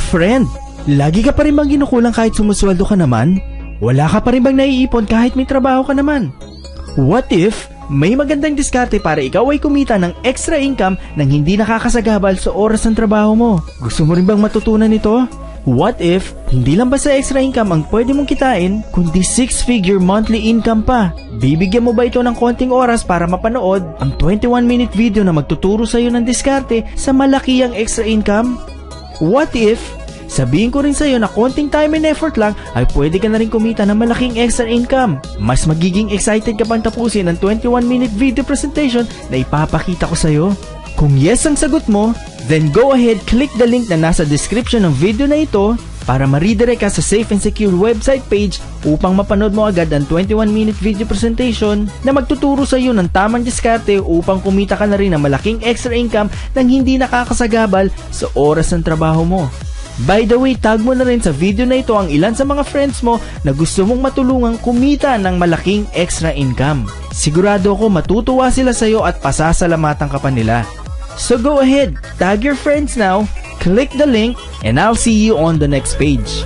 Friend, lagi ka pa rin bang kinukulang kahit sumusweldo ka naman? Wala ka pa rin bang naiipon kahit may trabaho ka naman? What if may magandang diskarte para ikaw ay kumita ng extra income nang hindi nakakasagabal sa oras ng trabaho mo? Gusto mo rin bang matutunan ito? What if hindi lang basta extra income ang pwede mong kitain, kundi 6-figure monthly income pa? Bibigyan mo ba ito ng konting oras para mapanood ang 21-minute video na magtuturo sa iyo ng diskarte sa malakihang extra income? What if sabihin ko rin sa iyo na konting time and effort lang ay pwede ka na rin kumita ng malaking extra income? Mas magiging excited ka pang tapusin ang 21-minute video presentation na ipapakita ko sa iyo? Kung yes ang sagot mo, then go ahead, click the link na nasa description ng video na ito para ma-redirect ka sa safe and secure website page upang mapanood mo agad ang 21-minute video presentation na magtuturo sa iyo ng tamang diskarte upang kumita ka na rin ng malaking extra income nang hindi nakakasagabal sa oras ng trabaho mo. By the way, tag mo na rin sa video na ito ang ilan sa mga friends mo na gusto mong matulungang kumita ng malaking extra income. Sigurado ako matutuwa sila sa iyo at pasasalamatan ka pa nila. So go ahead, tag your friends now, click the link, and I'll see you on the next page.